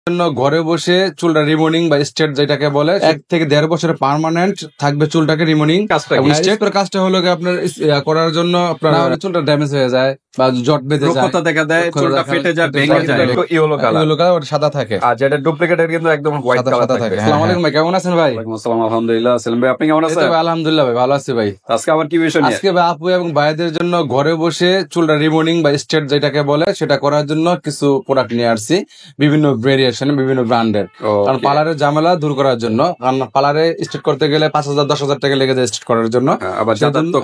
জন্য ঘরে বসে চুলটা রিমুনিং বা স্ট্রেট যেটাকে বলে 1 থেকে 1.5 বছরের পার্মানেন্ট থাকবে চুলটাকে রিমুনিং স্ট্রেট কাজটা হলো আপনার করার জন্য আপনার চুলটা ড্যামেজ হয়ে যায় বা জট বেঁধে যায়, রোগতা দেখা দেয়, চুলটা ফেটে যায়, ভেঙে যায়, ইয়েলো কালার সাদা থাকে। আর যেটা ডুপ্লিকেটের কিন্তু একদম হোয়াইট কালার থাকে। আসসালামু আলাইকুম ভাই, কেমন আছেন ভাই? ওয়ালাইকুম আসসালাম, আলহামদুলিল্লাহ। সেলিম ভাই আপনি কেমন আছেন? আলহামদুলিল্লাহ ভাই, ভালো আছি ভাই। আজকে আবার কি বিষয় নিয়ে? আজকে ভাই আপু এবং ভাইদের জন্য ঘরে বসে চুলটা রিমুনিং বা স্ট্রেট যেটাকে বলে সেটা করার জন্য কিছু প্রোডাক্ট নিয়ে আসছি, বিভিন্ন ভেরিয়েশন, বিভিন্ন ব্র্যান্ডের। কারণ পার্লারের ঝামেলা দূর করার জন্য, কারণ পার্লারে স্ট্রেট করতে গেলে 5,000 10,000 টাকা লেগে যায় স্ট্রেট করার জন্য, আবার যাতায়াত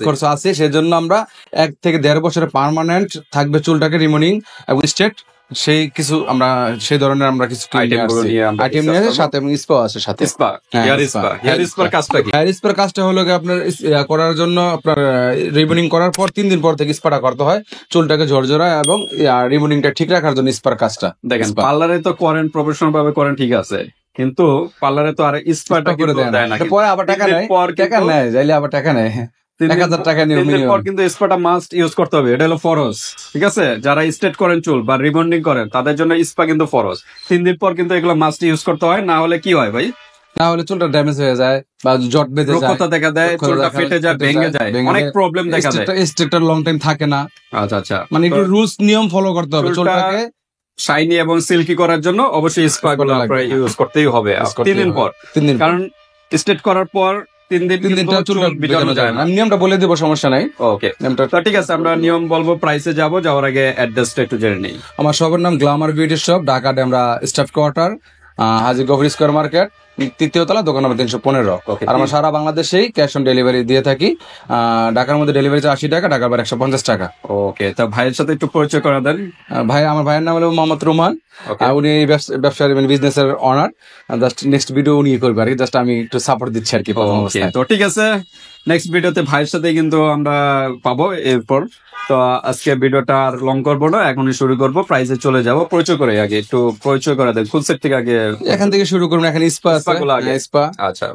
খরচ আছে। সেজন্য আমরা 1 থেকে 1.5 বছরের পার্মানেন্ট থাকবে চুলটাকে রিমুনিং এবং স্ট্রেট, সেই কিছু আমরা সেই ধরনের আমরা কিছু আইটেম নিয়ে সাথে এবং স্পা আছে সাথে। হেয়ার স্পার কাজটা হলো আপনার করার জন্য আপনার রিবনিং করার পর 3 দিন পর থেকে স্পাটা করতে হয় চুলটাকে ঝরঝরা এবং রিবনিংটা ঠিক রাখার জন্য স্পার কাজটা। দেখেন পার্লারে তো করেন, প্রফেশনাল ভাবে করেন, ঠিক আছে, কিন্তু পার্লারে তো আর স্পাটা করে দেয় না, পরে আবার টাকা নেয় যাইলে আবার টাকা নেয় 1,000 টাকা নিয়ে কিন্তু স্পাটা মাস্ট ইউজ করতে হবে, এটা হলো ফরজ। ঠিক আছে, যারা স্ট্রেট করেন চুল বা রিবন্ডিং করেন তাদের জন্য স্পা কিন্তু ফরজ। 3 দিন পর কিন্তু এগুলো মাস্ট ইউজ করতে হয়, না হলে কি হয় ভাই? না হলে চুলটা ড্যামেজ হয়ে যায় বা জট বেঁধে যায়, রোগতা দেখা দেয়, চুলটা ফেটে যায়, ভেঙে যায়, অনেক প্রবলেম দেখা যায়। স্ট্রেটটা লং টাইম থাকে না। আচ্ছা, মানে একটু রুলস নিয়ম ফলো করতে হবে চুলটাকে শাইনি এবং সিল্কি করার জন্য। অবশ্যই স্পা গুলো আপনারা ইউজ করতেই হবে 3 দিন পর, কারণ স্ট্রেট করার পর 3 দিন চুল ভিজানো যায় না। নিয়মটা বলে দেবো, সমস্যা নাই। ওকে, ঠিক আছে, আমরা নিয়ম বলবো, প্রাইসে যাওয়ার আগে অ্যাড্রেসটা একটু জেনে নেই। আমার শপের নাম glamour beauty shop, Dhaka Demra staff quarter, Haji Gafuri square market, 3য় তলা, দোকান নম্বর 315। আর আমরা সারা বাংলাদেশেই ক্যাশ অন ডেলিভারি দিয়ে থাকি। ঢাকার মধ্যে ডেলিভারি 80 টাকা, ঢাকার বাইরে 150 টাকা। ওকে, তা ভাইয়ের সাথে একটু পরিচয় করা দেন। আমার ভাইয়ের নাম হলো মোহাম্মদ রুমান, উনি ব্যবসার বিজনেসের অনার। জাস্ট নেক্সট ভিডিও উনি করবে আর কি, জাস্ট আমি একটু সাপোর্ট দিচ্ছি আর কি। তো ঠিক আছে, নেক্সট ভিডিওতে ভাইয়ের সাথে কিন্তু আমরা পাবো এরপর। তো আজকে ভিডিওটা আর লং করবো না, এখনই শুরু করবো, প্রাইসে চলে যাবো। পরিচয় করে আগে একটু পরিচয় করা দেন, ফুল সেট থেকে আগে এখান থেকে শুরু করবো। এখানে স্পা আছে, স্পা। আচ্ছা,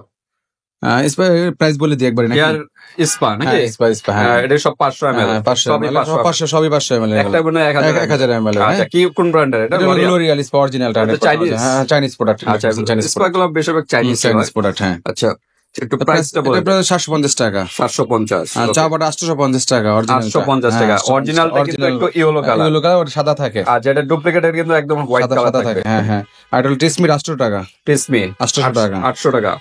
স্পা প্রাইস বলে দিই একবার। স্পা নাকি? স্পা, হ্যাঁ, এটা সব 500 ml, সবই 500 ml, একটা মানে 1000 ml। আচ্ছা, কি কোন ব্র্যান্ডের এটা? লরিয়াল স্পা অরিজিনালটা, চাইনিজ প্রোডাক্ট। আচ্ছা, স্পা গুলো বেশিরভাগ চাইনিজ প্রোডাক্ট। হ্যাঁ, আচ্ছা, একটু প্রাইসটা বলে। 750 টাকা। 750। চা বাটা 850 টাকা। 850 টাকা। অরিজিনালটা কিন্তু একটু ইয়েলো কালার, সাদা থাকে। আর যেটা ডুপ্লিকেটের কিন্তু একদম হোয়াইট কালার থাকে। হ্যাঁ। আর এটা ট্রেসমি 800 টাকা। ট্রেসমি 800 টাকা। 800 টাকা।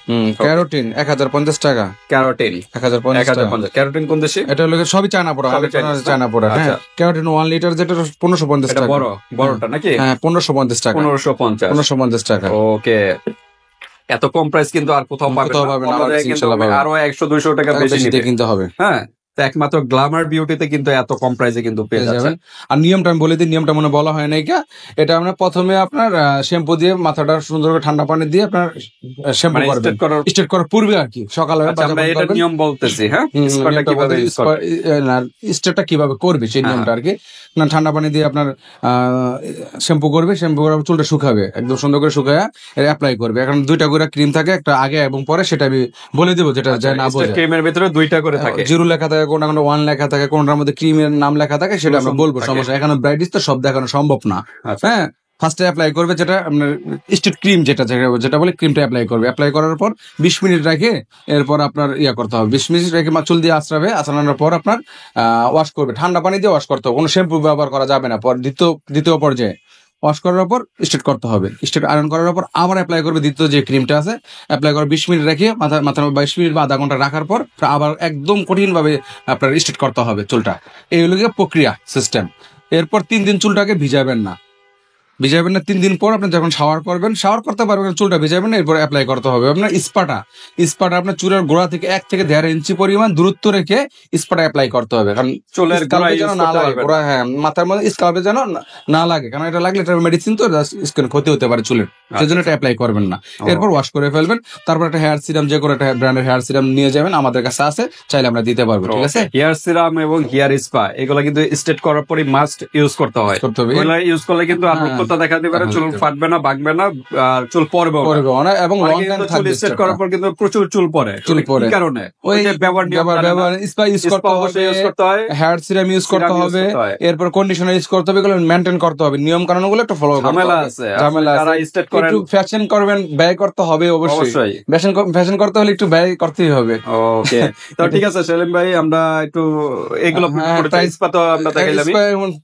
ক্যারোটিন 1050 টাকা। ক্যারোটিন 1050। ক্যারোটিন কোন দেশে? এটা হলো সবই চায়না প্রোডাক্ট, চায়না প্রোডাক্ট। হ্যাঁ, ক্যারোটিন 1 লিটার যেটা 1550 টাকা। বড়টা নাকি? হ্যাঁ, 1550 টাকা। 1550 টাকা। ওকে, এত কম প্রাইস কিন্তু আর কোথাও পাবেন না, আরো 100-200 টাকা বেশি কিনতে হবে। হ্যাঁ, একমাত্র গ্ল্যামার বিউটিতে কিন্তু এত কম প্রাইসে কিন্তু পেয়ে যাবেন। আর নিয়মটা আমি বলে দিই, নিয়মটা মনে বলা হয় নাই কা। এটা আমরা প্রথমে আপনার শ্যাম্পু দিয়ে মাথাটা সুন্দর করে ঠান্ডা পানি দিয়ে আপনার শ্যাম্পু করবেন, স্ট্রেট করার পূর্বে আর কি, সকালে। আমরা এটা নিয়ম বলতেছি। হ্যাঁ, স্ট্রেটটা কিভাবে করবে সেই নিয়মটা আর কি। না, ঠান্ডা পানি দিয়ে আপনার শ্যাম্পু করবে, শ্যাম্পু করে চুলটা শুকাবে, একদম সুন্দর করে শুকায় অ্যাপ্লাই করবে। এখন 2টা করে ক্রিম থাকে, একটা আগে এবং পরে, সেটা আমি বলে দেবো, যেটা যায় না বোঝে। ক্রিমের ভিতরে 2টা করে থাকে, জিরো লেখা থাকে, কোনটা 1 লেখা থাকে, কোনটার মধ্যে ক্রিমের নাম লেখা থাকে, সেটা আমরা বলবো, সমস্যা। এখানে ব্রাইটিস তো সব দেখানো সম্ভব না। হ্যাঁ, ফার্স্টে অ্যাপ্লাই করবে যেটা আপনার স্ট্রেট ক্রিম, যেটা বলে ক্রিমটা অ্যাপ্লাই করবে। অ্যাপ্লাই করার পর 20 মিনিট রেখে এরপর আপনার করতে হবে। 20 মিনিট রেখে চুল দিয়ে আঁচড়াবে, আঁচড়ানোর পর আপনার ওয়াশ করবে, ঠান্ডা পানি দিয়ে ওয়াশ করতে হবে, কোনো শ্যাম্পু ব্যবহার করা যাবে না। পর দ্বিতীয় পর্যায়ে ওয়াশ করার পর স্ট্রেট করতে হবে। স্ট্রেট আয়রন করার পর আবার অ্যাপ্লাই করবে, দ্বিতীয় যে ক্রিমটা আছে অ্যাপ্লাই করে 20 মিনিট রেখে মাথার 22 মিনিট বা আধা ঘন্টা রাখার পর আবার একদম কঠিন ভাবে আপনার স্ট্রেট করতে হবে চুলটা। এই হলো প্রক্রিয়া সিস্টেম। এরপর 3 দিন চুলটাকে ভিজাবেন না। 3 দিন পর আপনি যখন শাওয়ার করবেন, শাওয়ার করতে পারবেন, চুলটা ভিজাবেন না। এরপর অ্যাপ্লাই করতে হবে আপনার স্পাটা আপনার চুলের গোড়া থেকে 1 থেকে 1.5 ইঞ্চি পরিমাণ দূরত্ব রেখে স্পাটা অ্যাপ্লাই করতে হবে, কারণ চুলের স্কাল্পে যেন না লাগে, হ্যাঁ, মাথার মধ্যে স্কাল্পে যেন না লাগে, কারণ এটা লাগলে এটা মেডিসিন তো স্কিন ক্ষতি হতে পারে চুলের। সেজন্য এটা অ্যাপ্লাই করবেন না। এরপর ওয়াশ করে ফেলবেন, তারপর একটা হেয়ার সিরাম, যে কোনো একটা ব্র্যান্ডের হেয়ার সিরাম নিয়ে যাবেন, আমাদের কাছে আছে, চাইলে আমরা দিতে পারবো। ঠিক আছে, হেয়ার সিরাম এবং হেয়ার স্পা এগুলো কিন্তু স্ট্রেট করার পরই মাস্ট ইউজ করতে হয়। এগুলো ইউজ করলে কিন্তু আর রুক্ষতা দেখা দিবে না, চুল ফাটবে না, বাঁকবে না, আর চুল পড়বে না, এবং লং টাইম থাকবে। স্ট্রেট করার পর কিন্তু প্রচুর চুল পড়ে। কি কারণে? ওই যে ব্যবহার স্পা ইউজ করতে হবে, হেয়ার সিরাম ইউজ করতে হবে, এরপর কন্ডিশনার ইউজ করতে হবে, এগুলো মেইনটেইন করতে হবে, নিয়ম কানুন গুলো একটু ফলো করতে হবে। ঝামেলা আছে, একটু ফ্যাশন করবেন, ব্যয় করতে হবে অবশ্যই। ফ্যাশন করতে হলে একটু ব্যয় করতেই হবে। ওকে, তো ঠিক আছে সেলিম ভাই, আমরা একটু এগুলো প্রাইস পাতো আমরা দেখাইলাম,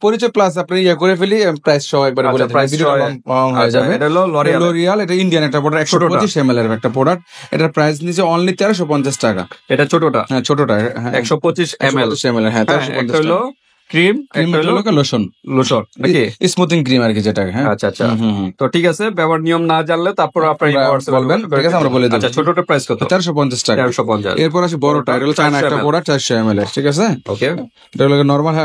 পরিচয় প্লাস আপনি ইয়া করে ফেলি, প্রাইস সহ একবার বলে দিই, ভিডিও লং হয়ে যাবে। এটা হলো লরিয়াল, এটা ইন্ডিয়ান একটা প্রোডাক্ট, 125 ml এর একটা প্রোডাক্ট। এটার প্রাইস নিচে অনলি 1350 টাকা। এটা ছোটটা? হ্যাঁ ছোটটা, 125 ml। হ্যাঁ 1350 টাকা। ক্রিম, লোশন নাকি স্মুথিং ক্রিম আর কি, যেটা। হ্যাঁ আচ্ছা আচ্ছা, তো ঠিক আছে, ব্যবহার নিয়ম না জানলে তারপর আপনি বলবেন, ঠিক আছে, আমরা বলে দেব। আচ্ছা, ছোটটার প্রাইস কত? 1350 টাকা। 1350। এরপর আছে বড়টা, এটা হলো চায়না একটা প্রোডাক্ট, 400 ml এর। ঠিক আছে, ওকে, এটা হলো নরমাল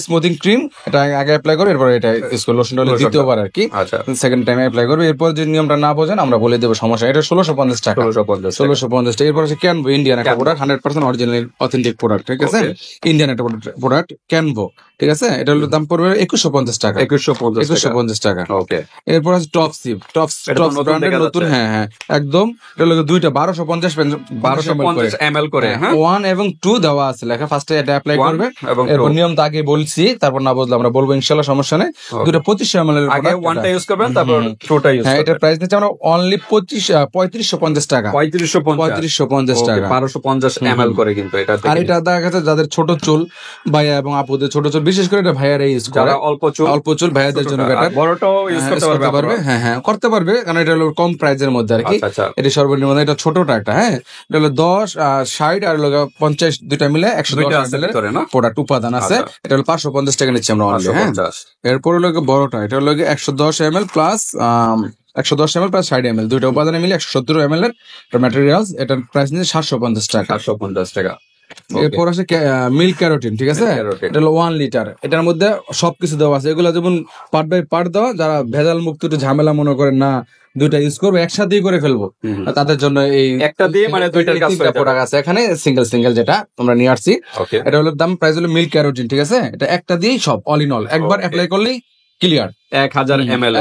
স্মুথিং ক্রিম, এটা আগে অ্যাপ্লাই করে এরপর এটা ইউজ করে, লোশনটা হলো দ্বিতীয়বার আর কি, আচ্ছা, সেকেন্ড টাইম অ্যাপ্লাই করবে। এরপর যে নিয়মটা না বোঝেন আমরা বলে দেবো, সমস্যা। এটা 1650 টাকা। 1650 টাকা। এরপর আছে ক্যানভো, ইন্ডিয়ান একটা প্রোডাক্ট, 100% অরিজিনাল অথেন্টিক প্রোডাক্ট। ঠিক আছে, ইন্ডিয়ান একটা প্রোডাক্ট ক্যানভো। ঠিক আছে, এটা হলো দাম পড়বে 2150 টাকা। 2150 টাকা। ওকে, এরপর আছে টপ ব্র্যান্ডের নতুন, হ্যাঁ একদম। এটা হলো দুইটা 1250 ml করে, 1 এবং 2 দেওয়া আছে লেখা। ফার্স্টে এটা অ্যাপ্লাই করবে, এরপর নিয়ম তো আগে বলছি, তারপর না বুঝলে আমরা বলবো ইনশাআল্লাহ, সমস্যা নেই। দুটো 2500 ml এর আগে 1টা ইউজ করবেন, তারপর 2টা ইউজ করবেন। হ্যাঁ, এটা প্রাইস নিচ্ছে আমরা অনলি 3550 টাকা। 3550 টাকা, 1250 ml করে কিন্তু এটা। আর এটা দেখা গেছে যাদের ছোট চুল, ভাইয়া এবং আপুদের ছোট চুল, বিশেষ করে এটা ভাইয়ারা ইউজ করে, যারা অল্প চুল ভাইয়াদের জন্য বেটার। বড়টাও ইউজ করতে পারবে, হ্যাঁ করতে পারবে, কারণ এটা হলো কম প্রাইসের মধ্যে আর কি। এটা সর্বনিম্ন, এটা ছোটটা একটা। হ্যাঁ, এটা হলো 10, 60 আর 50 দুইটা মিলে 110 ml প্রোডাক্ট উপাদান আছে। এটা হলো 550 টাকা নিচ্ছি আমরা অনলি। হ্যাঁ, এরপর হলো বড়টা, এটা হলো 110 ml plus 110 ml plus 60 ml, দুইটা উপাদানে মিলে 170 ml এর ম্যাটেরিয়ালস। এটার প্রাইস নিচ্ছে 750 টাকা। 750 টাকা। এরপর আছে মিল্ক ক্যারোটিন। ঠিক আছে, এটা হলো 1 লিটার। এটার মধ্যে সবকিছু দেওয়া আছে, এগুলো যেমন পার্ট বাই পার্ট দেওয়া। যারা ভেজাল মুক্ত একটু ঝামেলা মনে করেন না, দুইটা ইউজ করবো, একসাথেই করে ফেলবো, তাদের জন্য এই একটা দিয়ে মানে দুইটার কাজ প্রোডাক্ট আছে এখানে, সিঙ্গেল যেটা আমরা নিয়ে আসছি। এটা হলো দাম, প্রাইস হলো মিল্ক ক্যারোটিন। ঠিক আছে, এটা একটা দিয়েই সব, অল ইন অল, একবার অ্যাপ্লাই করলেই ক্লিয়ার। 1000 ml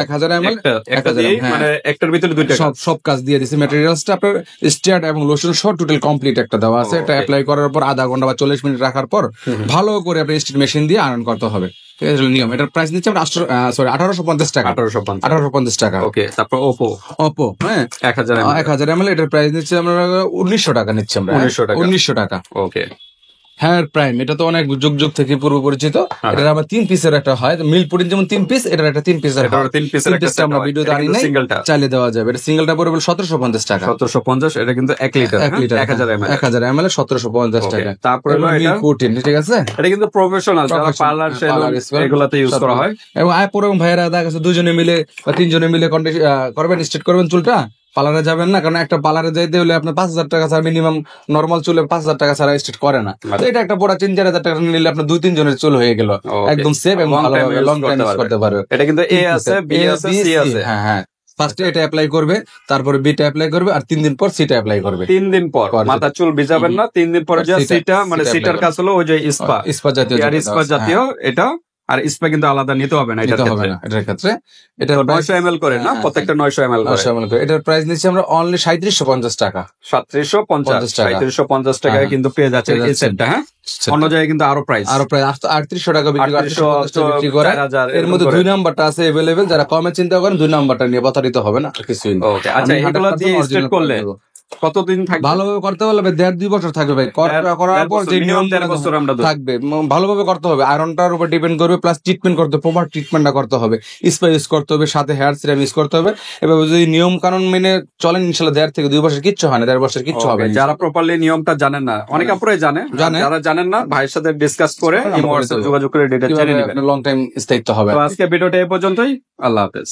একটা দিয়ে, মানে একটার ভিতরে দুইটা সব কাজ দিয়ে দিছে। ম্যাটেরিয়ালসটা আপনার স্টার্ট এবং লোশন সহ টোটাল কমপ্লিট একটা দেওয়া আছে। এটা অ্যাপ্লাই করার পর আধা ঘন্টা বা 40 মিনিট রাখার পর ভালো করে আপনি স্টিল মেশিন দিয়ে আয়রন করতে হবে। নিয়ম। এটার প্রাইস নিচ্ছে আমরা 1850 টাকা। 1850 টাকা। ওকে, তারপর ওপো, হ্যাঁ 1000 ml, এটার প্রাইস নিচ্ছে আমরা 1900 টাকা নিচ্ছি আমরা। 1900 টাকা। ওকে, হ্যাঁ প্রাইম, এটা তো অনেক যুগ থেকে পূর্ব পরিচিত। এটা আবার 3 পিসের একটা হয়, মিল পুডিং যেমন 3 পিস, এটার একটা 3 পিসের হয়। 3 পিসটা আমরা ভিডিওতে আনি নাই, চাইলে দেওয়া যাবে। এটা সিঙ্গেলটা পড়বে 1750 টাকা। 1750, এটা কিন্তু 1 লিটার 1000 ml 1750 টাকা। তারপরে মিল পুডিং, ঠিক আছে, এটা কিন্তু প্রফেশনাল যারা পার্লার এগুলাতে ইউজ করা হয়। এবং পুরো ভাইয়েরা দেখা গেছে 2 জনে মিলে বা 3 জনে মিলে করবেন, স্ট্রেট করবেন চুলটা, পার্লারে যাবেন না, কারণ একটা পার্লারে যাইতে হলে আপনার 5000 টাকা ছাড়া মিনিমাম, নর্মাল চুলে 5000 টাকা ছাড়া স্ট্রেট করে না। এটা একটা পুরো 3-4000 টাকা নিলে আপনার 2-3 জনের চুল হয়ে গেল, একদম সেফ এবং ভালোভাবে লং টাইম ইউজ করতে পারবে। এটা কিন্তু এ আছে, বি আছে, সি আছে। হ্যাঁ, ফার্স্টে এটা অ্যাপ্লাই করবে, তারপরে বিটা অ্যাপ্লাই করবে, আর 3 দিন পর সিটা অ্যাপ্লাই করবে। 3 দিন পর মাথা চুল ভিজাবেন না, 3 দিন পর যে সিটা, মানে সিটার কাজ হলো ওই যে ইস্পা জাতীয় এটা। আর স্প্রে কিন্তু আলাদা নিতে হবে না, এটার ক্ষেত্রে। এটা 900 ml করে না, প্রত্যেকটা 900 ml করে। এটার প্রাইস নিচ্ছি আমরা অনলি 3750 টাকা। 3750 টাকায় কিন্তু পেয়ে যাচ্ছে এই সেটটা। হ্যাঁ, অন্য জায়গায় কিন্তু আরো প্রাইস 3800 টাকা বিক্রি করে। এর মধ্যে 2 নাম্বারটা আছে अवेलेबल, যারা কমে চিন্তা করেন 2 নাম্বারটা নিয়ে প্রতারিত হবে না কিছুই। ওকে, আচ্ছা, এগুলো দিয়ে স্ট্রেট করলে কতদিন থাকবে? ভালোভাবে করতে পারলে 1.5-2 বছর থাকবে ভাই। করার পর যে নিয়ম থাকবে, ভালোভাবে করতে হবে। আয়রনটার উপর ডিপেন্ড করবে, প্লাস ট্রিটমেন্ট করতে, প্রপার ট্রিটমেন্টটা করতে হবে, স্প্রে ইউজ করতে হবে, সাথে হেয়ার সিরাম ইউজ করতে হবে। এভাবে যদি নিয়ম কানুন মেনে চলেন, ইনশাআল্লাহ 1.5 থেকে 2 বছর কিচ্ছু হয় না, 1.5 বছর কিচ্ছু হবে। যারা প্রপারলি নিয়মটা জানেন না, অনেক আপুরাই জানে, যারা জানেন না ভাইয়ের সাথে ডিসকাস করে যোগাযোগ করে ডিটেইলস জেনে নেবেন, লং টাইম স্থায়িত্ব হবে। তো আজকে ভিডিওটা এই পর্যন্তই। আল্লাহ হাফেজ।